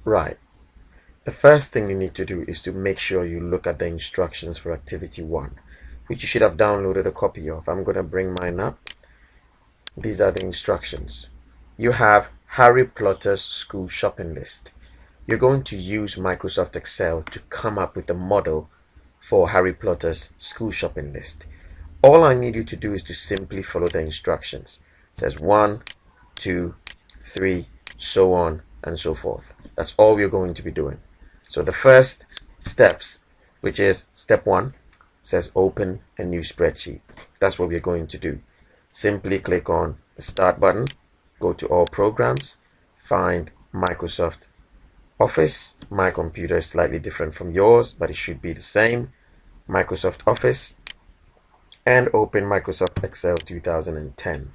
Right. The first thing you need to do is to make sure you look at the instructions for activity 1, which you should have downloaded a copy of. I'm going to bring mine up. These are the instructions. You have Harry Potter's school shopping list. You're going to use Microsoft Excel to come up with a model for Harry Potter's school shopping list. All I need you to do is to simply follow the instructions. It says 1, 2, 3, so on and so forth. That's all we're going to be doing. So the first steps, which is step 1, says open a new spreadsheet. That's what we're going to do. Simply click on the start button, go to all programs, find Microsoft Office. My computer is slightly different from yours, but it should be the same. Microsoft Office, and open Microsoft Excel 2010.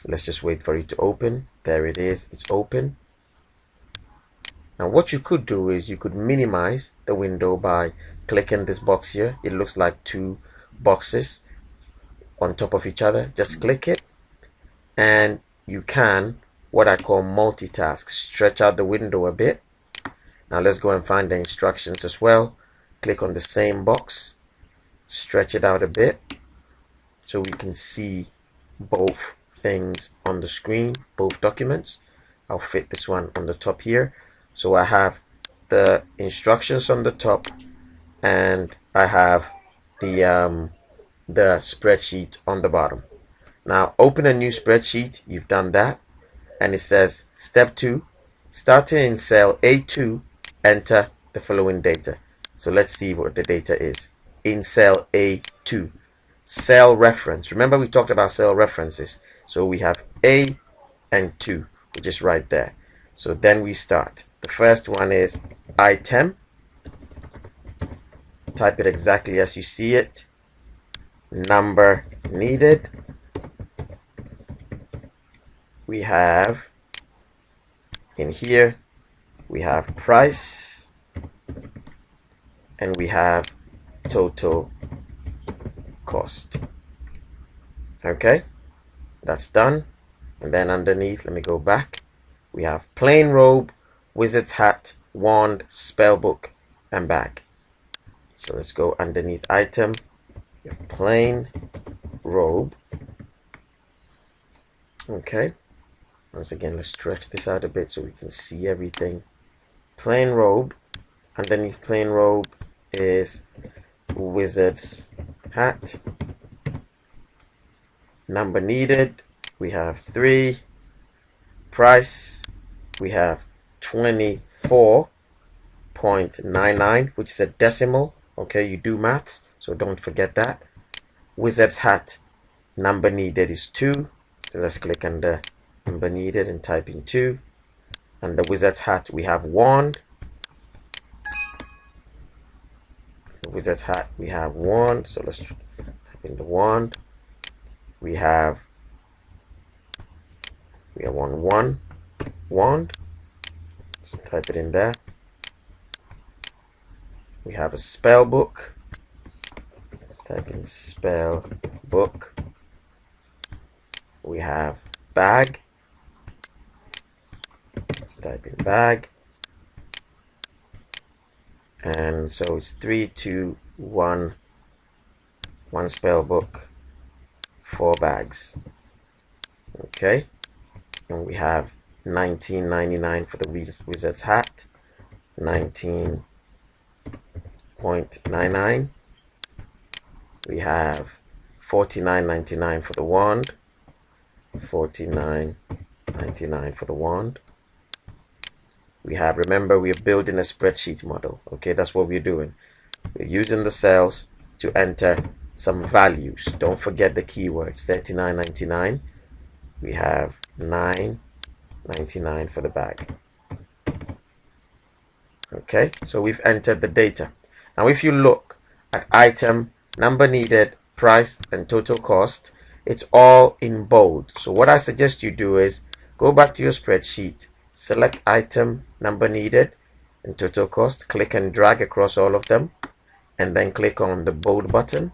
Let's just wait for it to open. There it is, it's open. Now what you could do is you could minimize the window by clicking this box here. It looks like 2 boxes on top of each other. Just click it, and you can, what I call, multitask. Stretch out the window a bit. Now let's go and find the instructions as well. Click on the same box, stretch it out a bit so we can see both things on the screen, both documents. I'll fit this one on the top here. So I have the instructions on the top, and I have the spreadsheet on the bottom. Now open a new spreadsheet. You've done that, and it says step 2, starting in cell A2, enter the following data. So let's see what the data is in cell A2. Cell reference. Remember we talked about cell references. So we have A and 2, which is right there. So then we start. The first one is item. Type it exactly as you see it. Number needed. We have in here, we have price, and we have total cost. Okay, that's done. And then underneath, let me go back, we have plain robe, wizard's hat, wand, spell book, and bag. So let's go underneath item. We have plain robe. Okay, once again, let's stretch this out a bit so we can see everything. Plain robe. Underneath plain robe is wizard's hat. Number needed, we have 3. Price, we have 24.99, which is a decimal. Okay, you do maths, so don't forget that. Wizard's hat, number needed is 2. So let's click on the number needed and type in 2. And the wizard's hat, we have wand. The wizard's hat, we have wand. So let's type in the wand. We have one wand. Let's type it in there. We have a spell book. Let's type in spell book. We have bag. Let's type in bag. And so it's 3, 2, 1. 1 spell book, 4 bags. Okay, and we have 19.99 for the wizard's hat. 19.99. We have 49.99 for the wand. 49.99 for the wand. We have, remember, we are building a spreadsheet model. Okay, that's what we're doing. We're using the cells to enter some values. Don't forget the keywords. 39.99. We have 9.99 for the bag. Okay, so we've entered the data. Now if you look at item, number needed, price, and total cost, it's all in bold. So what I suggest you do is go back to your spreadsheet, select item, number needed, and total cost, click and drag across all of them, and then click on the bold button,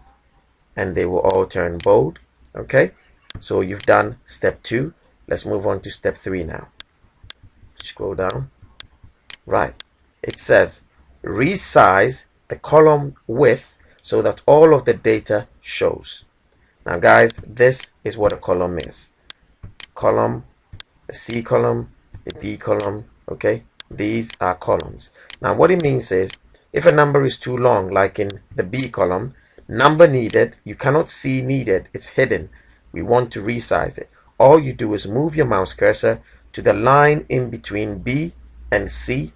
and they will all turn bold. Okay, so you've done step 2. Let's move on to step 3 now. Scroll down. Right. It says resize the column width so that all of the data shows. Now guys, this is what a column is. Column, a C column, a D column, okay? These are columns. Now what it means is, if a number is too long, like in the B column, number needed, you cannot see needed, it's hidden. We want to resize it. All you do is move your mouse cursor to the line in between B and C,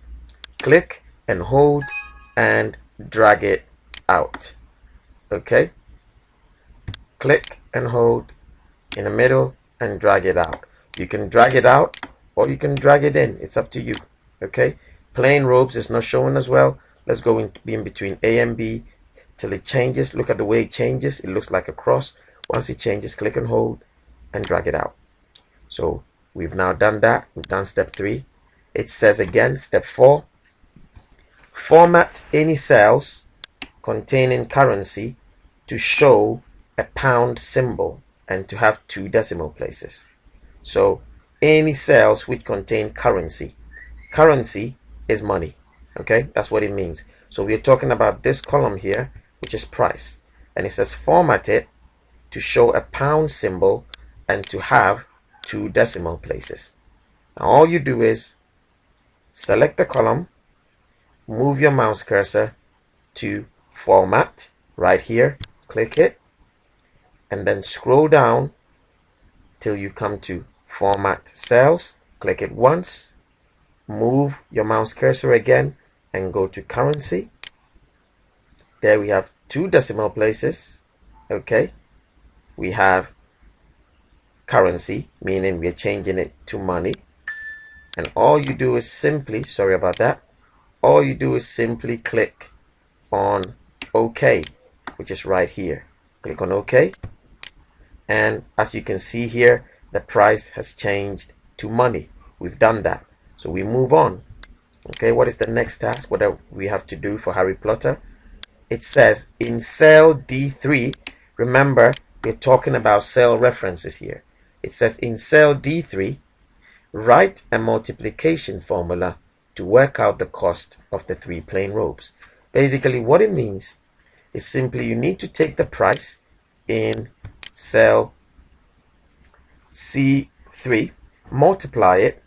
click and hold and drag it out. Okay? Click and hold in the middle and drag it out. You can drag it out or you can drag it in. It's up to you. Okay? Plain robes is not showing as well. Let's go in between A and B till it changes. Look at the way it changes. It looks like a cross. Once it changes, click and hold and drag it out. So we've now done that. We've done step 3. It says again, step 4, format any cells containing currency to show a pound symbol and to have 2 decimal places. So any cells which contain currency. Currency is money. Okay, that's what it means. So we're talking about this column here, which is price. And it says format it to show a pound symbol and to have 2 decimal places. Now all you do is select the column, move your mouse cursor to format right here, click it, and then scroll down till you come to format cells. Click it once, move your mouse cursor again and go to currency. There we have 2 decimal places. Okay, we have currency, meaning we're changing it to money. And all you do is simply, sorry about that, all you do is simply click on OK, which is right here. Click on OK, and as you can see here, the price has changed to money. We've done that, so we move on. Okay, what is the next task? What do we have to do for Harry Potter? It says in cell D3, remember we're talking about cell references here. It says in cell D3, write a multiplication formula to work out the cost of the 3 plain robes. Basically what it means is simply you need to take the price in cell C3, multiply it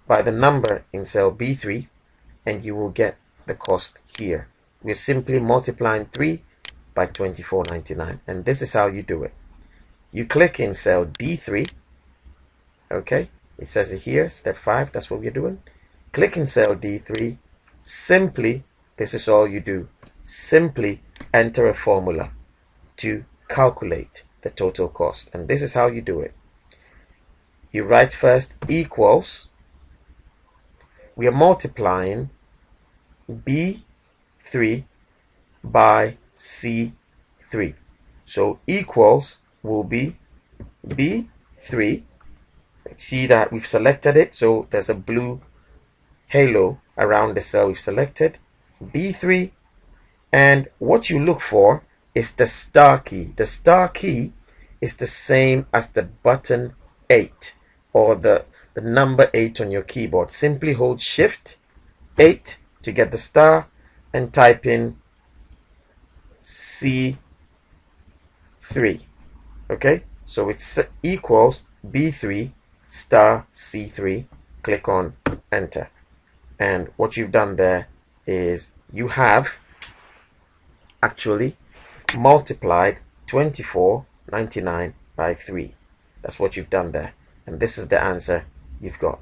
by the number in cell B3, and you will get the cost here. We're simply multiplying 3 by 24.99, and this is how you do it. You click in cell D3, okay, it says it here, step 5, that's what we're doing. Click in cell D3, simply, this is all you do, simply enter a formula to calculate the total cost, and this is how you do it. You write first equals, we are multiplying B3 by C3, so equals will be B3. See that we've selected it, so there's a blue halo around the cell we've selected, B3, and what you look for is the star key. The star key is the same as the button 8 or the number 8 on your keyboard. Simply hold Shift 8 to get the star and type in C3. Okay, so it's equals B3 star C3. Click on enter, and what you've done there is you have actually multiplied 24.99 by 3. That's what you've done there, and this is the answer you've got.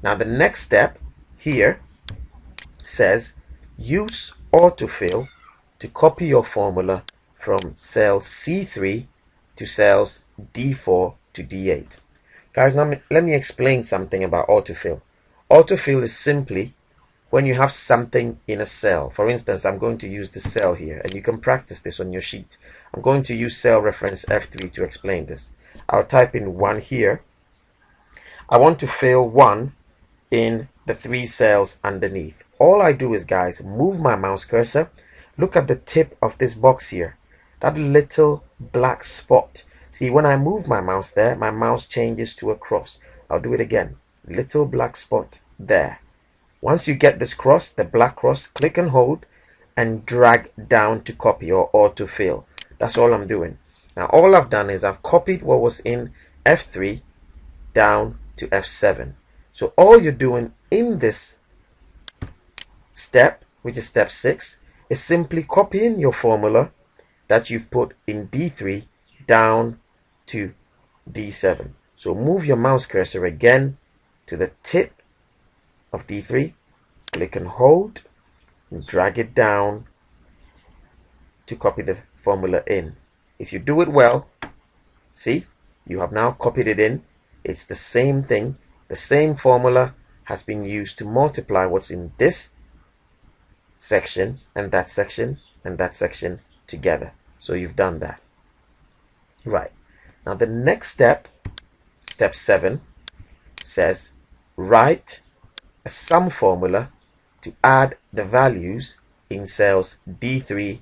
Now the next step here says use autofill to copy your formula from cell C3 to cells D4 to D8. Guys, now let me explain something about autofill. Autofill is simply when you have something in a cell. For instance, I'm going to use the cell here, and you can practice this on your sheet. I'm going to use cell reference F3 to explain this. I'll type in 1 here. I want to fill 1 in the 3 cells underneath. All I do is, guys, move my mouse cursor. Look at the tip of this box here. That little black spot. See, when I move my mouse there, my mouse changes to a cross. I'll do it again. Little black spot there. Once you get this cross, the black cross, click and hold and drag down to copy or autofill. That's all I'm doing. Now all I've done is I've copied what was in F3 down to F7. So all you're doing in this step, which is step 6, is simply copying your formula that you've put in D3 down to D7. So move your mouse cursor again to the tip of D3, click and hold, and drag it down to copy the formula in. If you do it well, see, you have now copied it in. It's the same thing. The same formula has been used to multiply what's in this section and that section and that section together. So you've done that. Right. Now the next step, step 7, says write a sum formula to add the values in cells D3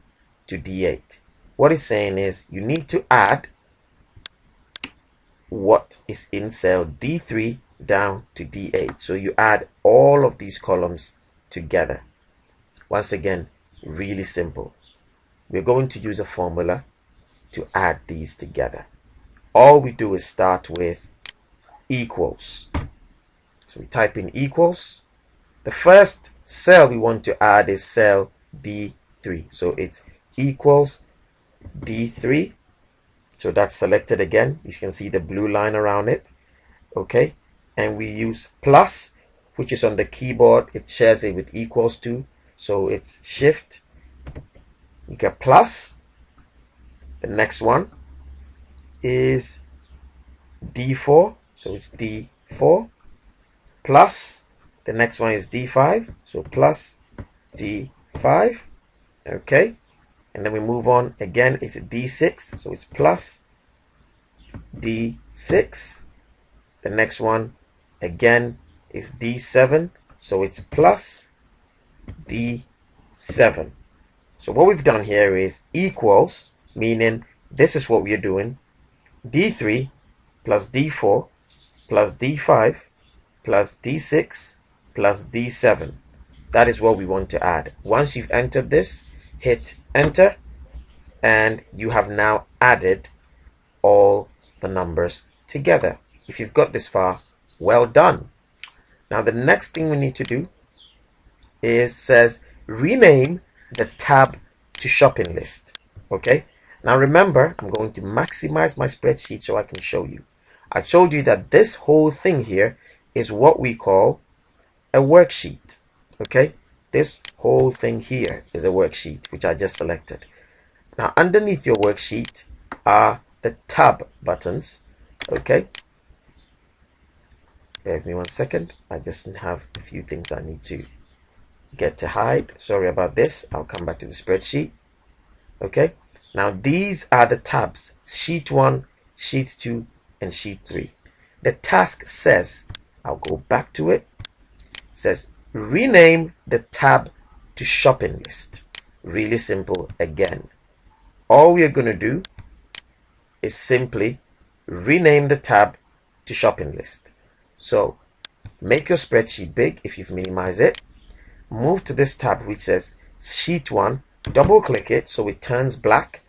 to D8. What it's saying is you need to add what is in cell D3 down to D8. So you add all of these columns together. Once again, really simple. We're going to use a formula to add these together. All we do is start with equals. So we type in equals. The first cell we want to add is cell D3. So it's equals D3. So that's selected again. You can see the blue line around it. Okay. And we use plus, which is on the keyboard. It shares it with equals to. So it's shift. You get plus. The next one is D4. So it's D4 plus. The next one is D5. So plus D5. Okay. And then we move on again. It's D6. So it's plus D6. The next one again is D7. So it's plus D7. So what we've done here is equals, meaning this is what we are doing. D3 plus D4 plus D5 plus D6 plus D7. That is what we want to add. Once you've entered this, hit enter, and you have now added all the numbers together. If you've got this far, well done. Now the next thing we need to do is says rename the tab to shopping list. Okay, now remember, I'm going to maximize my spreadsheet so I can show you. I told you that this whole thing here is what we call a worksheet. Okay, this whole thing here is a worksheet which I just selected. Now underneath your worksheet are the tab buttons. Okay, bear with me 1 second. I just have a few things I need to get to hide. Sorry about this. I'll come back to the spreadsheet. Okay, now these are the tabs: sheet 1, sheet 2, and sheet 3. The task says, I'll go back to it, says rename the tab to shopping list. Really simple. Again, all we are going to do is simply rename the tab to shopping list. So make your spreadsheet big. If you've minimized it, move to this tab which says sheet 1, double click it so it turns black,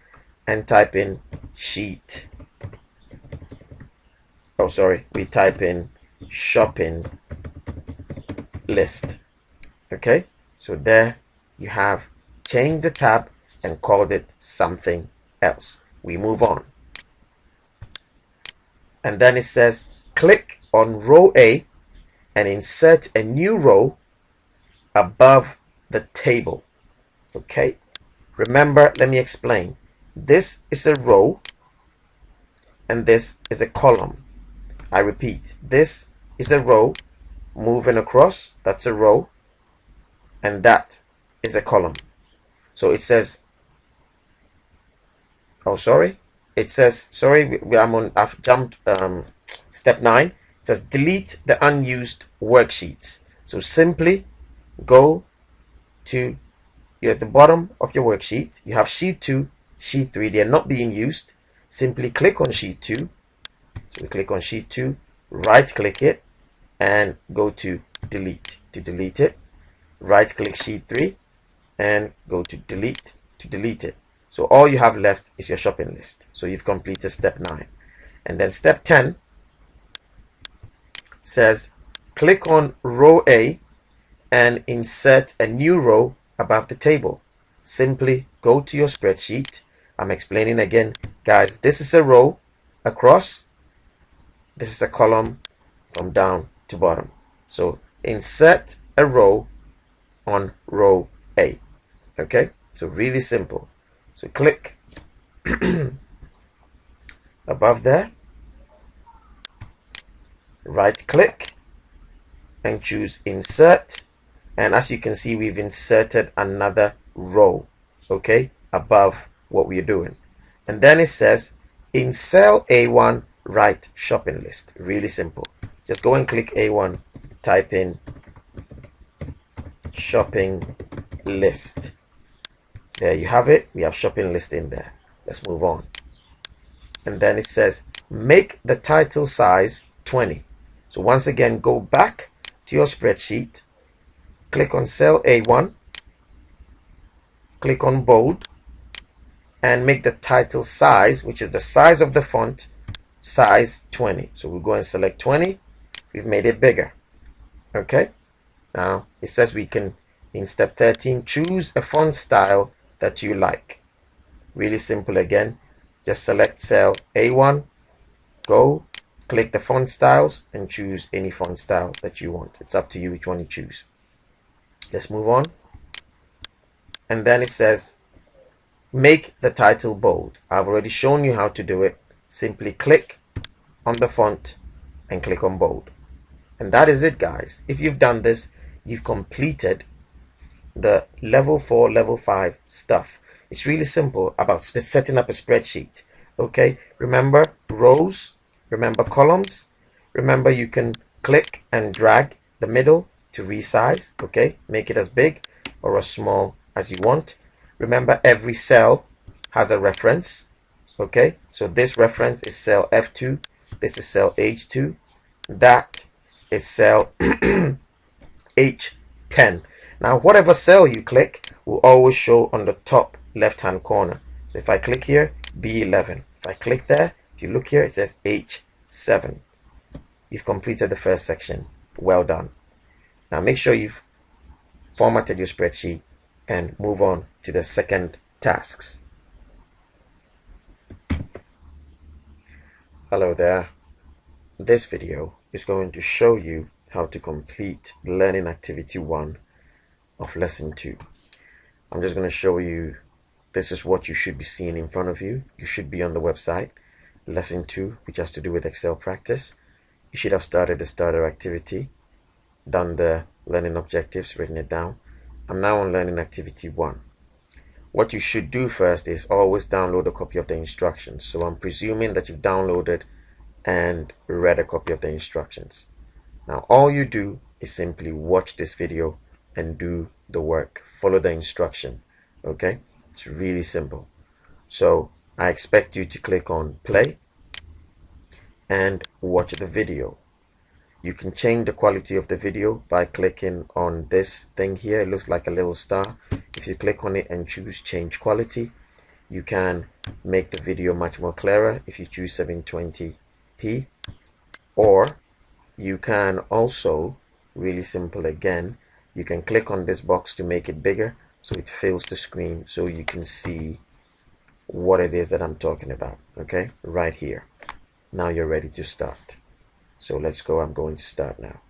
and type in sheet. Oh, sorry, we type in shopping list. Okay, so there you have changed the tab and called it something else. We move on, and then it says click on row A and insert a new row above the table. Okay, remember, let me explain. This is a row and this is a column. I repeat, this is a row moving across, that's a row, and that is a column. So it says, oh sorry, it says, sorry, I've jumped step 9. It says delete the unused worksheets. So simply go to, you're at the bottom of your worksheet, you have sheet 2, sheet 3, they're not being used. Simply click on sheet 2. So we click on sheet 2, right click it, and go to delete to delete it. right click sheet 3 and go to delete it. So all you have left is your shopping list. So you've completed step 9. And then step 10 says click on row A and insert a new row above the table. Simply go to your spreadsheet. I'm explaining again, guys. This is a row across. This is a column from down to bottom. So insert a row on row A. Okay, so really simple. So click above there, right click and choose insert, and as you can see, we've inserted another row, okay, above what we're doing. And then it says in cell A1 write shopping list. Really simple. Just go and click A1, type in shopping list. There you have it. We have shopping list in there. Let's move on. And then it says make the title size 20. So once again, go back to your spreadsheet, click on cell A1, click on bold, and make the title size, which is the size of the font, size 20. So we'll go and select 20. We've made it bigger. Okay. Now it says we can, in step 13, choose a font style that you like. Really simple again. Just select cell A1, go, click the font styles and choose any font style that you want. It's up to you which one you choose. Let's move on. And then it says make the title bold. I've already shown you how to do it. Simply click on the font and click on bold. And that is it, guys. If you've done this, you've completed the level 4, level 5 stuff. It's really simple about setting up a spreadsheet. Okay, remember rows, remember columns, remember you can click and drag the middle to resize. Okay, make it as big or as small as you want. Remember every cell has a reference. Okay, so this reference is cell F2, this is cell H2, that is cell H10. Now whatever cell you click will always show on the top left hand corner. So if I click here, B11. If I click there, if you look here, it says H7. You've completed the first section. Well done. Now make sure you've formatted your spreadsheet and move on to the second tasks. Hello there. This video is going to show you how to complete learning activity 1 of lesson 2. I'm just going to show you, this is what you should be seeing in front of you. You should be on the website, lesson 2, which has to do with Excel practice. You should have started the starter activity, done the learning objectives, written it down. I'm now on learning activity 1. What you should do first is always download a copy of the instructions. So I'm presuming that you've downloaded and read a copy of the instructions. Now all you do is simply watch this video and do the work. Follow the instruction. Okay, it's really simple. So I expect you to click on play and watch the video. You can change the quality of the video by clicking on this thing here. It looks like a little star. If you click on it and choose change quality, you can make the video much more clearer if you choose 720p, or you can also, really simple again, you can click on this box to make it bigger so it fills the screen so you can see what it is that I'm talking about. Okay, right here. Now you're ready to start. So let's go. I'm going to start now.